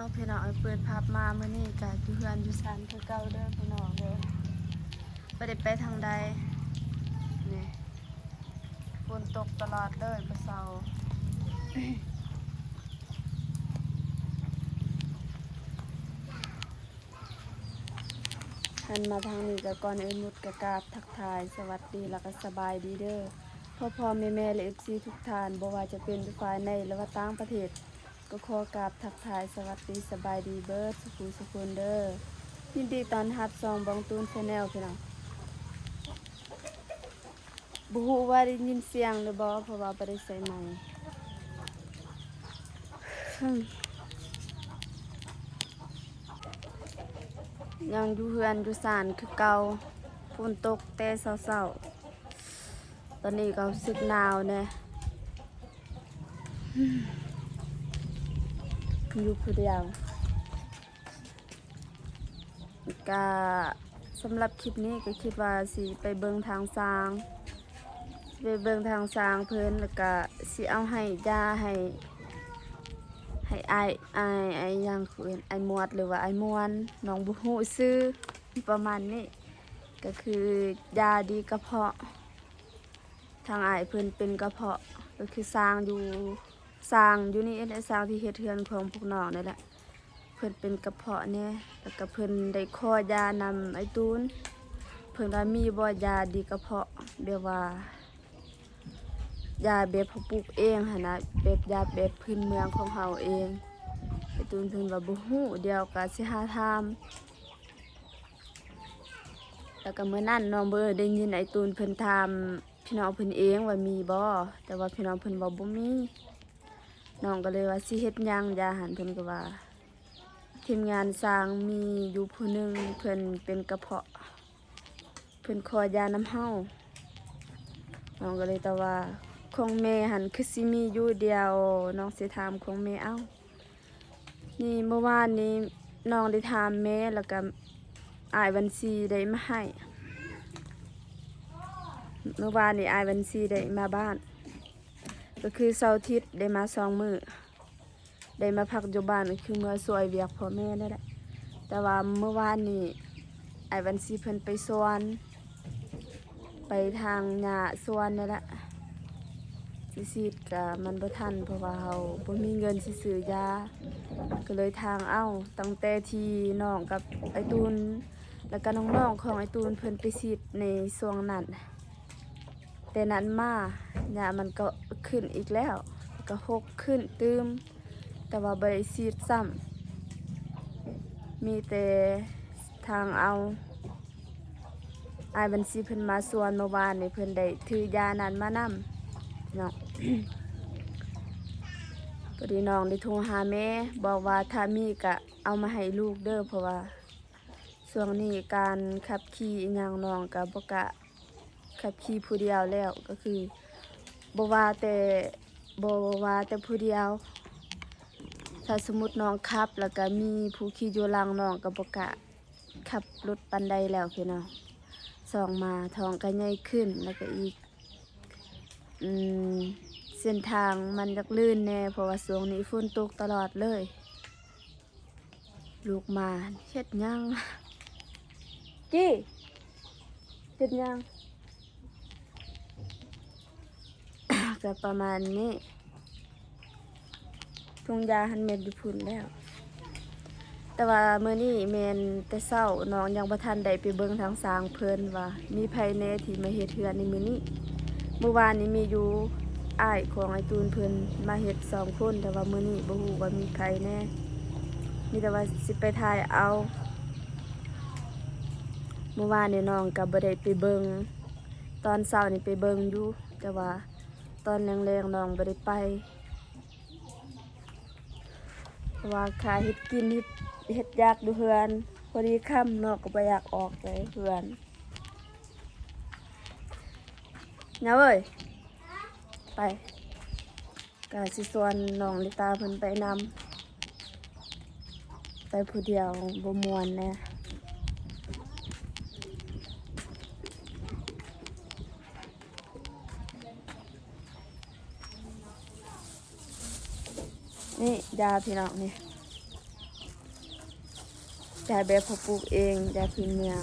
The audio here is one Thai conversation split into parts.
พี่น้องเปิดภาพมาเมื่อนี้กะอยู่เฮือนอยู่ซันคือเก่าเด้อพี่น้องเด้อบ่ได้ไปทางใดนี่ฝนตกตลอดเลยบ่เซาหันมาทางนี้ก็ก่อนอื่นนุชกะกราบทักทายสวัสดีแล้วก็สบายดีเด้อพ่อแม่และ FC ทุกท่านบ่ว่าจะเป็นฝ่ายในหรือว่าต่างประเทศก็ขอกราบทักทายสวัสดีสบายดีเบิดสุขคนเด้อยินดีต้อนรับซองบองตูน Channel พี่น้องบ่ฮู้ว่าได้ยินเสียงหรือบ่เพราะว่าบ่ได้ใส่ไมค์ยังอยู่เฮือนอยู่ศาลคือเก่าฝนตกแต่เช้าๆตอนนี้ก็รู้สึกหนาวแน่อยู่ผู้เดียวก็สำหรับคลิปนี้ก็คิดว่าสิไปเบิ่งทางสร้างเพิ่นแล้วก็สิเอาให้ยาให้ไอ้ยังคือไอ้มวดหรือว่าไอ้มวนน้องบ่ฮู้ชื่อประมาณนี้ก็คือยาดีกระเพาะทางอ้ายเพิ่นเป็นกระเพาะก็คือสร้างอยู่นี่ไอ้สร้างที่เฮ็ดเฮือนของพวกน้องนี่แหละเพิ่นเป็นกระเพาะเนี่ยแล้วก็เพิ่นได้ขอยานำไอ้ตูนเพิ่นว่ามีบ่ยาดีกระเพาะแบบว่ายาแบบเขาปลูกเองหั่นนะแบบยาแบบพื้นเมืองของเฮาเองไอ้ตูนเพิ่นว่าบ่ฮู้เดี๋ยวก็สิหาถามแล้วก็มื้อนั้นน้องเบอได้ยินไอ้ตูนเพิ่นถามพี่น้องเพิ่นเองว่ามีบ่แต่ว่าพี่น้องเพิ่นว่าบ่มีน้องก็เลยว่าสิเฮ็ดหยังยาหันเพิ่นก็ว่าทีมงานสร้างมีอยู่ผู้หนึ่งเพิ่นเป็นกระเพาะเพิ่นขอยาน้ำเฮาน้องก็เลยตอบว่าของแม่หันคือสิมีอยู่เดียวน้องสิถามของแม่เอ้านี่เมื่อวานนี้น้องได้ถามแม่แล้วก็อ้ายวันซีได้มาให้เมื่อวานนี้อ้ายวันซีได้มาบ้านก็คือเสาร์อาทิตย์ได้มา2 มื้อได้มาพักอยู่บ้านคือเมื่อสวยเวียกพ่อแม่นั่นแหละแต่ว่าเมื่อวานนี้ไอ้วันซีเพิ่นไปสวนไปทางหญ้าสวนนั่นแหละสิซีดก็มันบ่ทันเพราะว่าเฮาบ่มีเงินสิซื้อยาก็เลยทางเอ้าตั้งแต่ที่น้องกับไอ้ตูนแล้วก็น้องๆของไอ้ตูนเพิ่นไปซีดในช่วงนั้นแต่นั้นมาหญ้ามันก็ขึ้นอีกแล้วก็หกขึ้นตืมแต่ว่าบ่ได้ซีดซ้ำมีแต่ทางเอาอ้ายบัญชีเพิ่นมาสวนเมื่อวานนี่เพิ่นได้ถือยานั้นมานำเนาะ พอดีน้องได้โทรหาแม่บอกว่าถ้ามีก็เอามาให้ลูกเด้อเพราะว่าช่วงนี้การขับขี่อีหยังน้องก็บ่กะขับขี่ผู้เดียวแล้วก็คือบ่ว่าแต่ผู้เดียวถ้าสมมุติน้องขับแล้วก็มีผู้ขี่อยู่หลังน้องก็บ่กะขับรถปานใดแล้วพี่น้องส่องมาท้องก็ใหญ่ขึ้นแล้วก็อีกเส้นทางมันจักลื่นแน่เพราะว่าช่วงนี้ฝนตกตลอดเลยลูกมาเฮ็ดหยังจี้เฮ็ดหยัง ก็ประมาณนี้ทุ่งยาหันเม็ดอยู่พุ่นแล้วแต่ว่ามื้อนี้แม่นแต่เช้าน้องยังบ่ทันได้ไปเบิ่งทางสร้างเพิ่นว่ามีไผแน่ที่มาเฮ็ดเฮือนในมื้อนี้เมื่อวานนี้มีอยู่อ้ายของไอ้ตูนเพิ่นมาเฮ็ด2 คนแต่ว่ามื้อนี้บ่ฮู้ว่ามีใครแน่มีแต่ว่าสิไปถ่ายเอาเมื่อวานนี้น้องก็บ่ได้ไปเบิ่งตอนเช้านี่ไปเบิ่งอยู่แต่ว่าตอนแรงๆน้องบ่ได้ไปเพราะว่าขาเฮ็ดกินเฮ็ดยากอยู่เฮือนพอดีค่ำน้องก็บ่อยากออกเลยเฮือนนะเว้ยไปก็สิชวนน้องลิตาเพิ่นไปนำไปผู้เดียวบ่ม่วนแน่นี่ยาพี่น้องนี่ ยายแบบเขาปลูกเองยายพื้นเมือง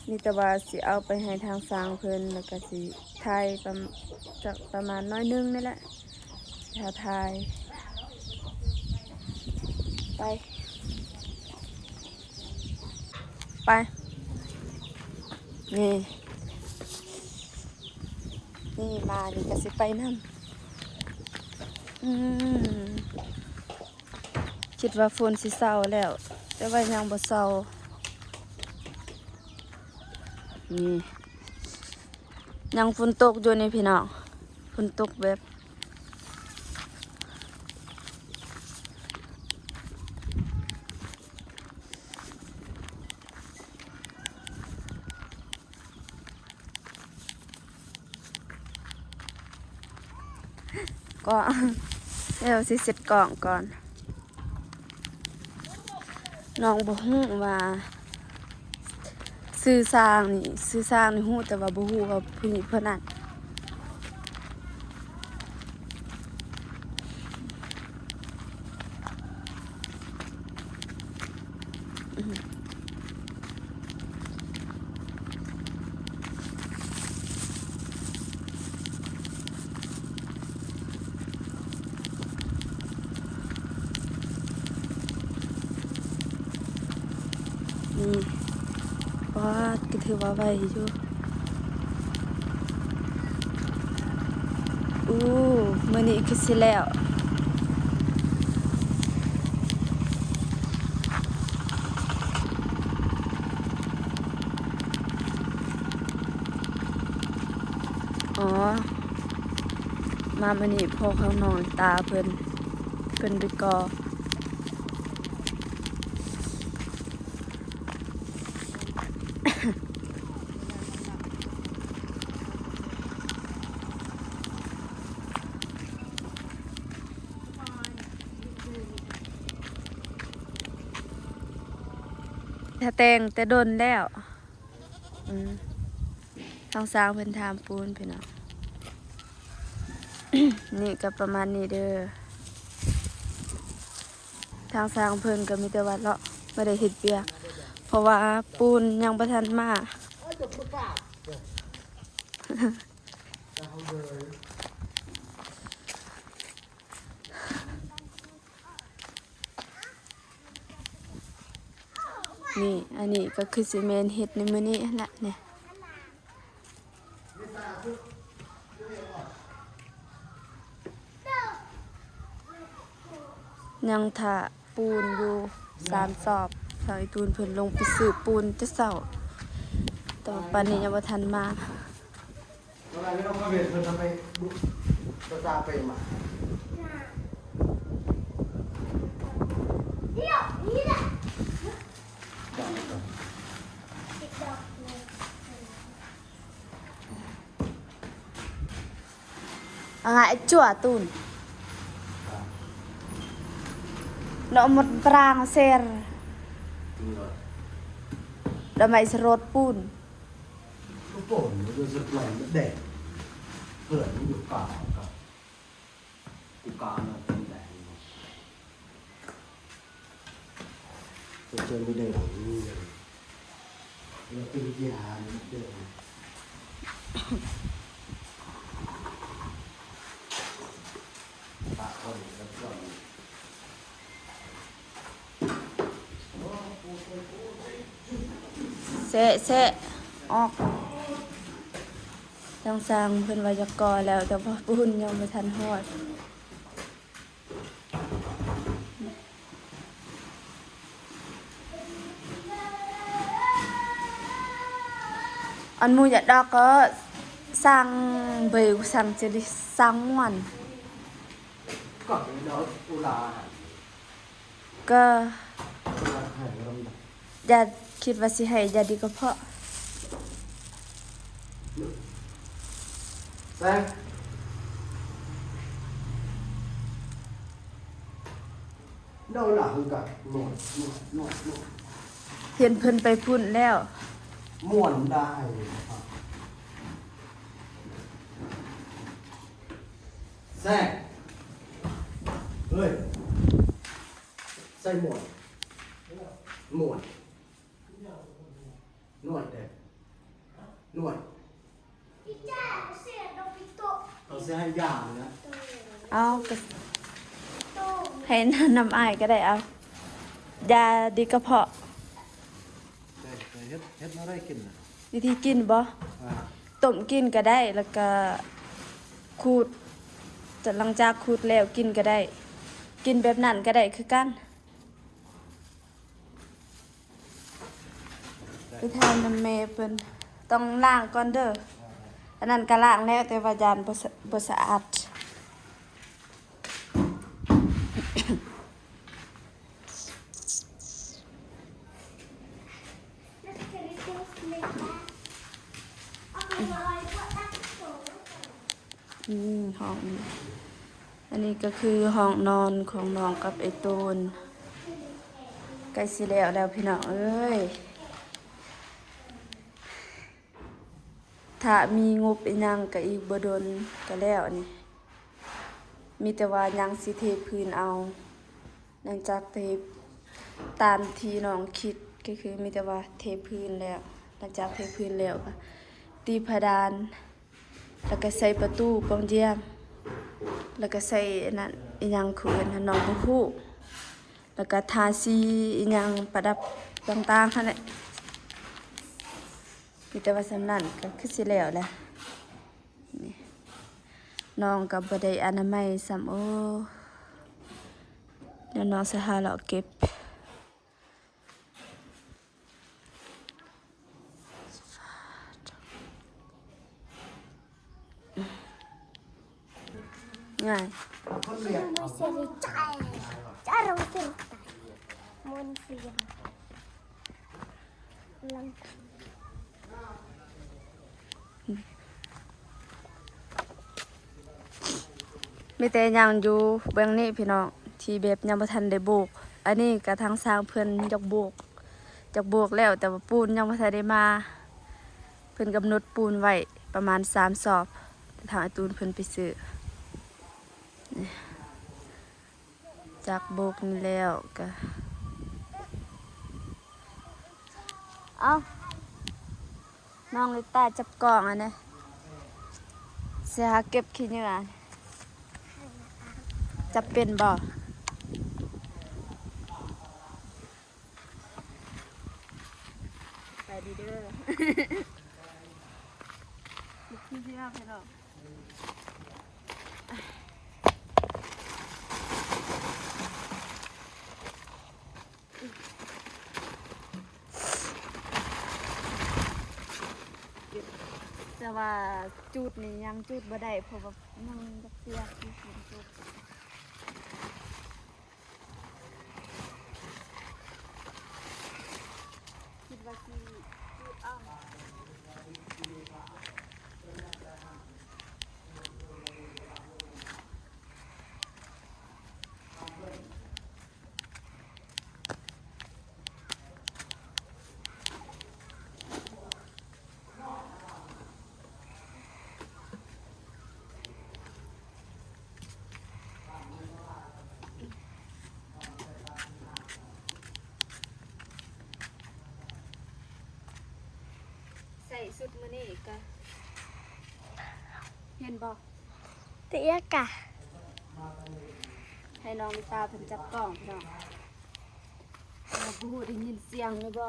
นี่แต่ว่าสิเอาไปให้ทางสร้างเพิ่นแล้วก็สิทายจากประมาณน้อยนึงนี่แหละถ้าทายไปไปนี่นี่มานี่ก็สิไปนำคิดว่าฝนสิเศร้าแล้วแต่ว่ายังบ่เศร้านี่ยังฝนตกอยู่นี่พี่น้องฝนตกแบบก็เดี๋ยวสิเสร็จกล่องก่อนน้องบ่ฮู้ว่าซื้อสร้างนี่ฮู้แต่ว่าบ่ฮู้ว่าผู้นี้เพิ่นนั่นนี่ว้าก็ถือว่าไวอยู่มื้อนี้คือสิแล้วอ๋อมามื้อนี้พ่อเขานอนตาเพิ่นไปกอถ้าแต่งแต่ดนแล้วทางสร้างเพิ่นทามปูนพี่น้อง นี่ก็ประมาณนี้เด้อทางสร้างเพิ่นก็มีแต่ว่าเลาะไม่ได้เฮ็ดเปียกเพราะว่าปูนยังบ่ทันมานี่อันนี้ก็คือซีเมนต์เฮ็ดในมื้อนี้แหละเนี่ยยังถ่าปูนอยู่3 สอบสาวอีตูนเพิ่นลงไปซื้อปูนแต่เช้าแต่ว่าปานนี้ยังบ่ทันมาอะไรไม่ต้องมาเวียนเพิ่นทำไมภาษาไปมาจั่วตูนnó một prang ser đã mày srot pun ลูกโป่งมันจะสุดไหลมันแดงเปลือกมันอยู่กลางกับกูกลางมันเป็นแดงจะเจอไม่ได้หรอกนี่เลยแล้วเป็นยาเนี่ยเดิมปากคนแล้วก็เสะออกทางสร้างเพิ่นว่าจะก่อแล้วแต่ว่าปูนยังไม่ทันฮอดอันมูอยากดอกก็สร้างเบลสั่งจะได้สร้างม่วนก็เนาะอุลาก็อย่าคิดว่าสิให้อย่าดีก็เพราะแซงโดนหลังกับหนวดเห็นเพิ่นไปพุ่นแล้วม่วนได้แซงเฮ้ย ใส่หมวดหมวดหนวดเด็กหนวดเราจะให้ยาเลยนะ เอาก็ให้น้ำอายก็ได้เอายาดีกระเพาะ ได้เฮ็ดมาได้กินนะ วิธีกินบ่ต้มกินก็ได้แล้วก็ขูดจะหลังจากขูดแล้วกินก็ได้ กินแบบนั้นก็ได้คือกันไปทานน้ำเมเพิ่นต้องล้างก่อนเด้ออันนั้นก็ล้างแล้วแต่ว่ายานบ่สะอาด ห้องนี้อันนี้ก็คือห้องนอนของน้องกับไอ้ตูนใกล้สิแล้วพี่น้องเอ้ยถ้ามีงบอีหยังก็อีกบ่โดนก็แล้วอันนี้มีแต่ว่ายังสิเทพื้นเอาหลังจากเทตามที่น้องคิดก็คือมีแต่ว่าเทพื้นแล้วหลังจากเทพื้นแล้วก็ตีเพดานแล้วก็ใส่ประตูปองเยี่ยมแล้วก็ใส่อันนั้นอีหยังคืออันนั้นน้องผู้แล้วก็ทาสีอีหยังประดับต่างๆคั่นแหละมีแต่ว่าสำนั้นก็คือสิแล้วแหละนี่น้องก็บ่ได้อนามัยซ้ำโอ้เดี๋ยวน้องสิหาเลาะเก็บง่าย คนเรียก Cara cerita Monfir Lang มีแต่ยังอยู่เบื้องนี้พี่น้องที่แบบยังบ่ทันได้โบกอันนี้ก็ทางสร้างเพิ่นอยากโบกแล้วแต่ว่าปูนยังบ่ทันได้มาเพิ่นกำหนดปูนไว้ประมาณ3 สอบแต่ทางไอ้ตูนเพิ่นไปซื้อนี่จากโบกนี่แล้วก็เอาน้องลิต้าจับกล่องอันนี้เสียหาเก็บขี้เหงื่อจับเป็นบ่ไปดีเด้อขี้เหงื่อไปเนาะแต่ว่าจูดนี่ยังจูดบ่ได้เพราะว่ายังจักเสียที่ฝนตกคิดว่าสิจูดเอาใส่สุดมื้อนี้ก็เห็นบ่ Tia kah ให้น้องลิตาเพิ่นจับกล้องพี่น้องเราพูดได้ยินเสียงเลยบ่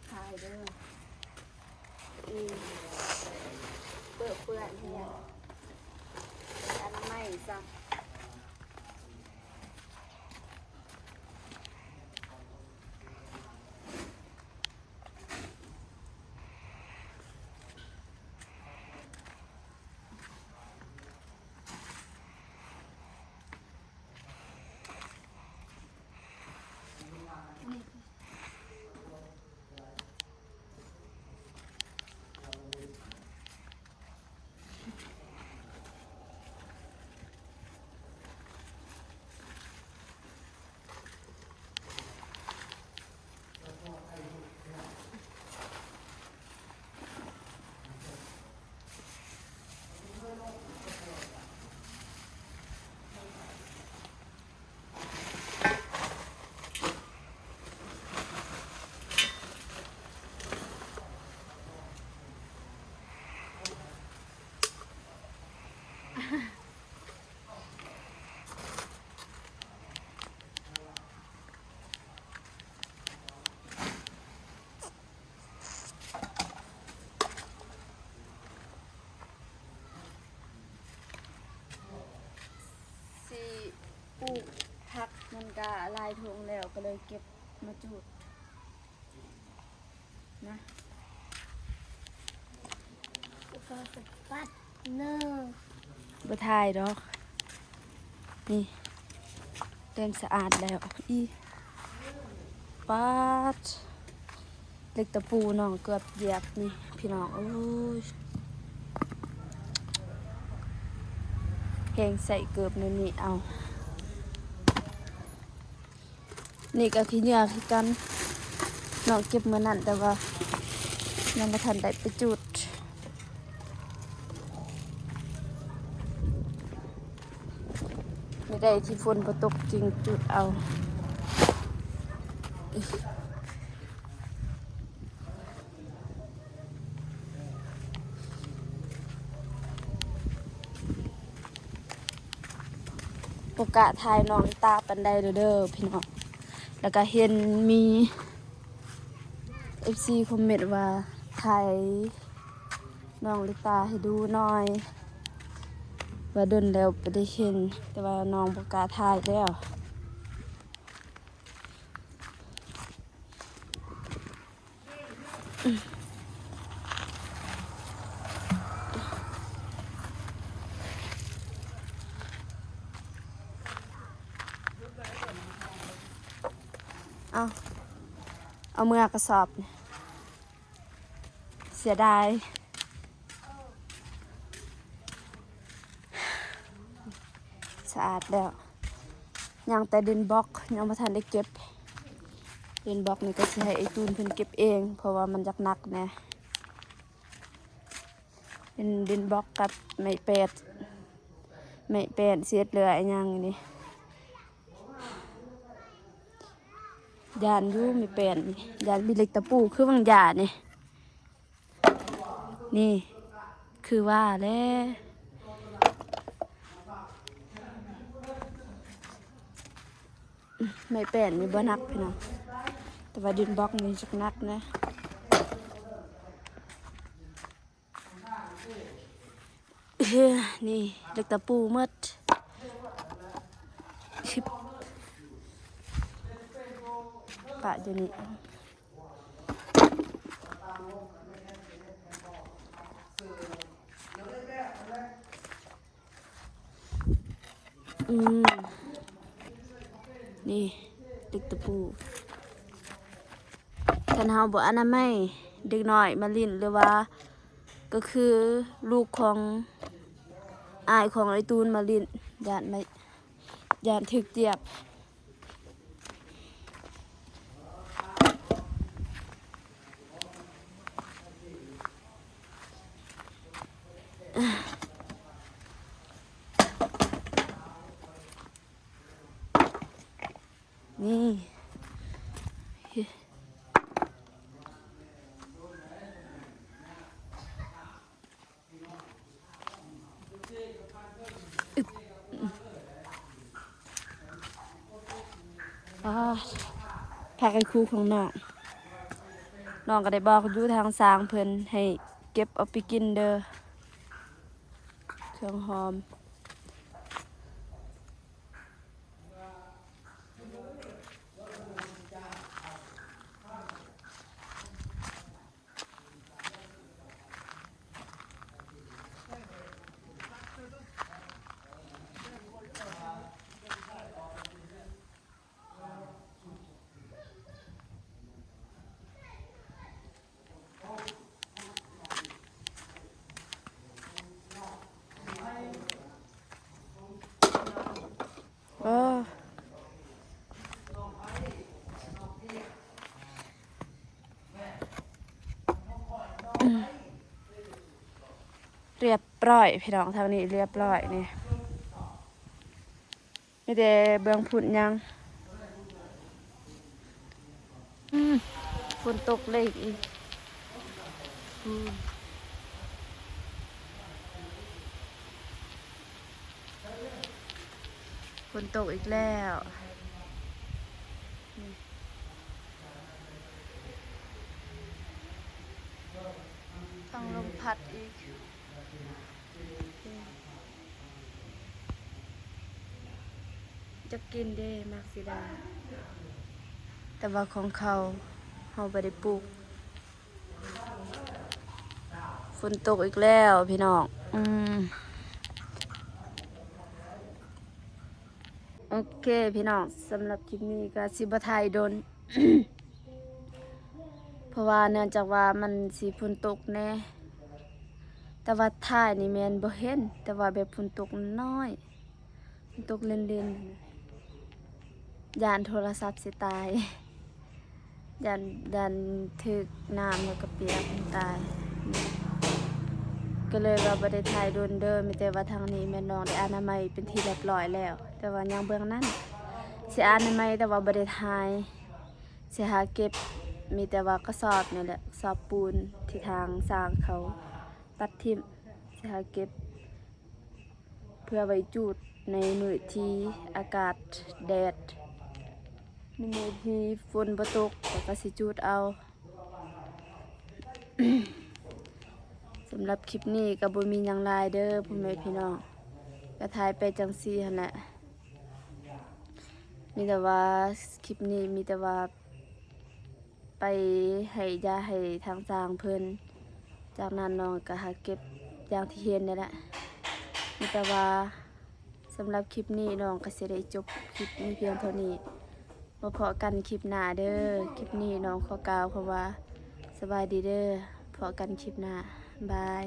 ถ่ายเด้อเปื้อนเฮียอนามัยจ้ะ พักมันก็ลายทงแล้วก็เลยเก็บมาจุดนะ ก็สปัดเนอร์ บ่ทายดอกนี่เต็มสะอาดแล้วอีปัดเล็กตะปูน้องเกือบเหยียบนี่พี่น้องโอ้ยแหงใส่เกือบในนี่เอานี่ก็ขี้เหงื่อคือกันน้องเก็บมื้อนั้นแต่ว่ายังบ่ทันได้ไปจุดไม่ได้ที่ฝนบ่ตกจริงจุดเอาโอกาสถ่ายน้องตาปันไดเด้อพี่น้องแล้วก็เห็นมี FC คอมเมนต์ว่าถ่ายน้องลิตาให้ดูหน่อยว่าเดินแล้วไปได้เห็นแต่ว่าน้องบ่กล้าถ่ายแล้วเอามือกระสอบนี่เสียดายสะอาดแล้วยังแต่ดินบล็อกยังบ่ทันได้เก็บดินบล็อกนี่ก็สิให้ไอ้ตูนเพิ่นเก็บเองเพราะว่ามันจักหนักแน่เป็นดินบล็อกกับไม้เป็ดเสียดเหลือไอ้หยังนี่ยานอยู่ไม้เป็ดนี่ยานมีเหล็กตะปูคือบางยานี่นี่คือว่าแล้วไม้เป็ดมีบ่หนักพี่น้องแต่ว่าดินบล็อกนี่จักหนักนะนี่เหล็กตะปูหมดชิบปะอยู่นี่นี่เหล็กตะปูคันเฮาบ่อนามัยเด็กน้อยมาลิ้นหรือว่าก็คือลูกของอายของไอ้ตูนมาลิ้นยานถึกเจียบนี่พากันครูของน้องก็ได้บอกอยู่ทางสร้างเพิ่นให้เก็บเอาไปกินเด้อเครื่องหอมเรียบร้อยพี่น้องทางนี้เรียบร้อยนี่ไม่ได้เบื้องผุนยังฝนตกเลยอีกฝนตกอีกแล้วทางลมพัดอีก จะกินเด้มักสิดาแต่ว่าของเขาบ่ได้ปลูกฝนตกอีกแล้วพี่น้องโอเคพี่น้องสำหรับคลิปนี้ก็สิบ่ถ่ายโดน เพราะว่าเนื่องจากว่ามันสิฝนตกแน่แต่ว่าถ่ายนี่แม่นบ่เห็นแต่ว่าแบบฝนตกน้อยฝนตกเล่นๆยานโทรศัพท์สิตาย ยันถึกน้ำแล้วก็เปียกตายก็เลยว่าบ่ได้ถ่ายโดนเด้อมีแต่ว่าทางนี้แม่น้องได้อนามัยเป็นที่เรียบร้อยแล้ว แต่ว่ายังเบื้องนั้นสิอนามัยแต่ว่าบ่ได้ถ่ายสิหาเก็บมีแต่ว่ากระสอบนี่แหละกระสอบปูนที่ทางสร้างเขาตัดทิ่มสิหาเก็บเพื่อไว้จูดในมื้อที่อากาศแดดในมื้อที่ฝนบ่ตกก็สิจูดเอา สำหรับคลิปนี้ก็บ่มีหยังหลายเด้อพ่อแม่พี่น้องก็ถ่ายไปจังซี่หั่นแหละมีแต่ว่าคลิปนี้มีแต่ว่าไปให้ยาให้ทางสร้างเพิ่นจากนั้นน้องก็หาเก็บอย่างที่เห็นนี่แหละมีแต่ว่าสำหรับคลิปนี้น้องก็สิได้จบคลิปนี้เพียงเท่านี้มาพอกันคลิปหน้าเด้อคลิปนี้น้องขอกล่าวคำว่าสบายดีเด้อพอกันคลิปหน้าบาย